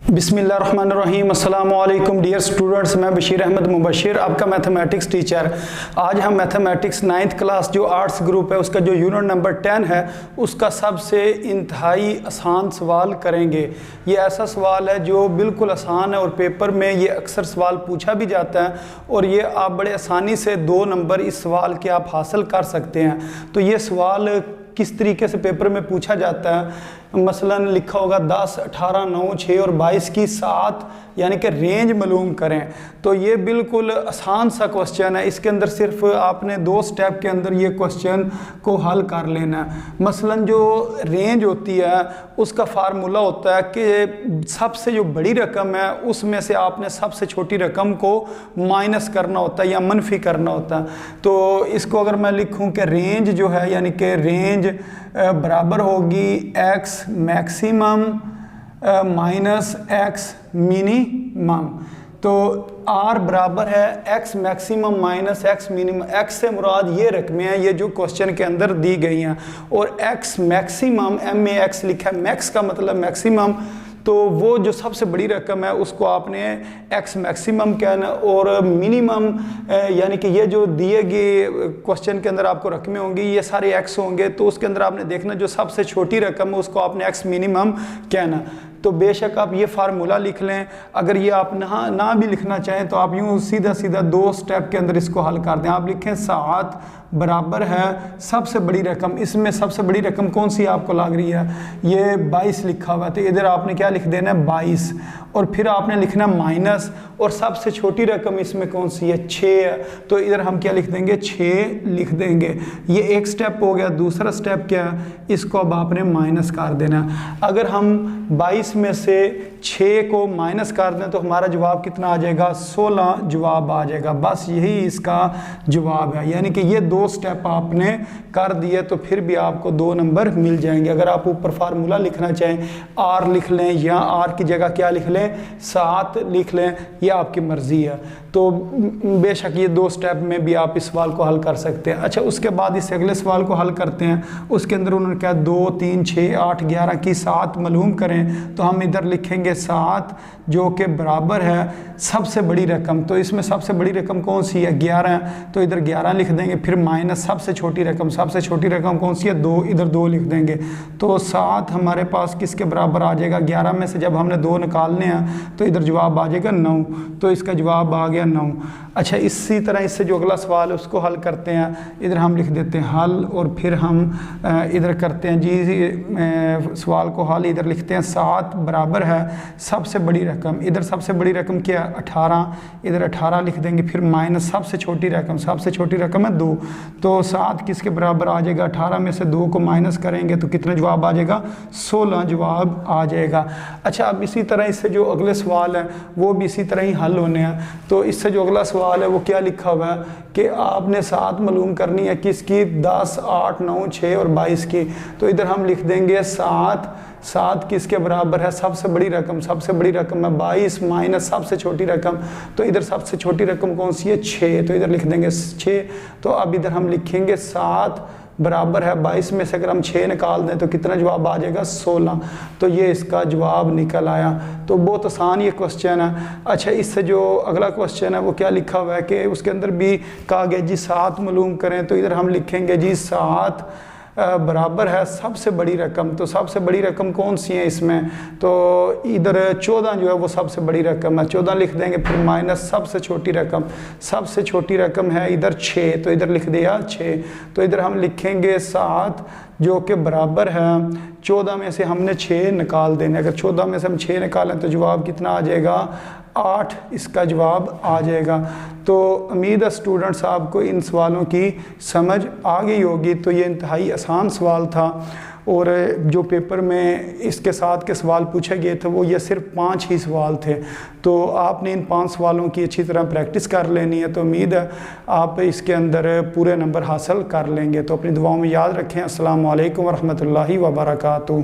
بسم اللہ الرحمن الرحیم۔ السلام علیکم ڈیئر اسٹوڈنٹس، میں بشیر احمد مبشر، آپ کا میتھمیٹکس ٹیچر۔ آج ہم میتھمیٹکس 9th کلاس جو آرٹس گروپ ہے اس کا جو یونٹ نمبر 10 ہے اس کا سب سے انتہائی آسان سوال کریں گے۔ یہ ایسا سوال ہے جو بالکل آسان ہے اور پیپر میں یہ اکثر سوال پوچھا بھی جاتا ہے اور یہ آپ بڑے آسانی سے 2 نمبر اس سوال کے آپ حاصل کر سکتے ہیں۔ تو یہ سوال کس طریقے سے پیپر میں پوچھا جاتا ہے، مثلا لکھا ہوگا 10 18 9 6 اور 22 کی 7 یعنی کہ رینج معلوم کریں۔ تو یہ بالکل آسان سا کوسچن ہے، اس کے اندر صرف آپ نے 2 سٹیپ کے اندر یہ کوسچن کو حل کر لینا ہے۔ مثلا جو رینج ہوتی ہے اس کا فارمولا ہوتا ہے کہ سب سے جو بڑی رقم ہے اس میں سے آپ نے سب سے چھوٹی رقم کو مائنس کرنا ہوتا ہے یا منفی کرنا ہوتا ہے۔ تو اس کو اگر میں لکھوں کہ رینج جو ہے یعنی کہ رینج برابر ہوگی x maximum minus x minimum. تو آر برابر ہے x maximum minus x minimum. X سے مراد یہ رقمیں ہیں یہ جو کوسچن کے اندر دی گئی ہیں، اور ایکس میکسیمم ایم اے ایکس لکھا ہے، میکس کا مطلب میکسیمم، تو وہ جو سب سے بڑی رقم ہے اس کو آپ نے ایکس میکسیمم کہنا، اور منیمم یعنی کہ یہ جو دیے گئے کوسچن کے اندر آپ کو رقمیں ہوں گی یہ سارے ایکس ہوں گے، تو اس کے اندر آپ نے دیکھنا جو سب سے چھوٹی رقم ہے اس کو آپ نے ایکس منیمم کہنا۔ تو بے شک آپ یہ فارمولا لکھ لیں، اگر یہ آپ نہ بھی لکھنا چاہیں تو آپ یوں سیدھا 2 سٹیپ کے اندر اس کو حل کر دیں۔ آپ لکھیں ساعت برابر ہے سب سے بڑی رقم، اس میں سب سے بڑی رقم کون سی آپ کو لگ رہی ہے، یہ 22 لکھا ہوا ہے، تو ادھر آپ نے کیا لکھ دینا ہے 22، اور پھر آپ نے لکھنا مائنس، اور سب سے چھوٹی رقم اس میں کون سی ہے 6 ہے، تو ادھر ہم کیا لکھ دیں گے 6 لکھ دیں گے۔ یہ ایک سٹیپ ہو گیا۔ دوسرا سٹیپ کیا ہے، اس کو اب آپ نے مائنس کر دینا۔ اگر ہم 22 میں سے 6 کو مائنس کر دیں تو ہمارا جواب کتنا آ جائے گا 16 جواب آ جائے گا۔ بس یہی اس کا جواب ہے، یعنی کہ یہ 2 سٹیپ آپ نے کر دیے تو پھر بھی آپ کو 2 نمبر مل جائیں گے۔ اگر آپ اوپر فارمولا لکھنا چاہیں آر لکھ لیں یا آر کی جگہ کیا لکھ لیں 7 لکھ لیں، یہ آپ کی مرضی ہے۔ تو بے شک یہ 2 سٹیپ میں بھی آپ اس سوال کو حل کر سکتے ہیں۔ اچھا، اس کے بعد اس اگلے سوال کو حل کرتے ہیں۔ اس کے اندر انہوں نے کہا 2 3 6 8 11 کی 7 معلوم کریں، تو ہم ادھر لکھیں گے 7 جو کہ برابر ہے سب سے بڑی رقم، تو اس میں سب سے بڑی رقم کون سی ہے 11، تو ادھر 11 لکھ دیں گے، پھر مائنس سب سے چھوٹی رقم کون سی ہے 2، ادھر 2 لکھ دیں گے۔ تو 7 ہمارے پاس کس کے برابر آ جائے گا 11 میں سے جب ہم نے 2 نکالنے ہیں تو ادھر جواب آ جائے گا 9، تو اس کا جواب آ گیا 9۔ اچھا، اسی طرح اس سے جو اگلا سوال ہے اس کو حل کرتے ہیں۔ ادھر ہم لکھ دیتے ہیں حل، اور پھر ہم ادھر کرتے ہیں جی سوال کو حل۔ ادھر لکھتے ہیں 7 برابر ہے سب سے بڑی رقم، ادھر سب سے بڑی رقم کیا ہے 18، ادھر 18 لکھ دیں گے، پھر مائنس سب سے چھوٹی رقم ہے 2، تو 7 کس کے برابر آ جائے گا 18 میں سے 2 کو مائنس کریں گے تو کتنا جواب آ جائے گا 16 جواب آ جائے گا۔ اچھا، اب اسی طرح اس سے جو اگلے سوال ہیں وہ بھی اسی طرح ہی حل ہونے ہیں۔ تو اس سے جو اگلا سوال ہے وہ کیا لکھا ہوا ہے کہ آپ نے 7 معلوم کرنی ہے کس کی 10 8 9 6 اور 22 کی، تو ادھر ہم لکھ دیں گے 7 کس کے برابر ہے سب سے بڑی رقم ہے 22 مائنس سب سے چھوٹی رقم، تو ادھر سب سے چھوٹی رقم کون سی ہے 6، تو ادھر لکھ دیں گے 6۔ تو اب ادھر ہم لکھیں گے 7 برابر ہے 22 میں سے اگر ہم 6 نکال دیں تو کتنا جواب آ جائے گا 16، تو یہ اس کا جواب نکل آیا۔ تو بہت آسان یہ کوسچن ہے۔ اچھا، اس سے جو اگلا کوسچن ہے وہ کیا لکھا ہوا ہے کہ اس کے اندر بھی کہا گیا جی 7 معلوم کریں، تو ادھر ہم لکھیں گے جی 7 برابر ہے سب سے بڑی رقم، تو سب سے بڑی رقم کون سی ہے اس میں، تو ادھر 14 جو ہے وہ سب سے بڑی رقم ہے، 14 لکھ دیں گے، پھر مائنس سب سے چھوٹی رقم ہے ادھر 6، تو ادھر لکھ دیا 6، تو ادھر ہم لکھیں گے 7 جو کہ برابر ہے 14 میں سے ہم نے 6 نکال دینے، اگر 14 میں سے ہم 6 نکالیں تو جواب کتنا آ جائے گا 8، اس کا جواب آ جائے گا۔ تو امید ہے اسٹوڈنٹس آپ کو ان سوالوں کی سمجھ آ گئی ہوگی۔ تو یہ انتہائی آسان سوال تھا، اور جو پیپر میں اس کے ساتھ کے سوال پوچھے گئے تھے وہ یہ صرف 5 ہی سوال تھے، تو آپ نے ان 5 سوالوں کی اچھی طرح پریکٹس کر لینی ہے، تو امید ہے آپ اس کے اندر پورے نمبر حاصل کر لیں گے۔ تو اپنی دعاؤں میں یاد رکھیں۔ السلام علیکم ورحمۃ اللہ وبرکاتہ۔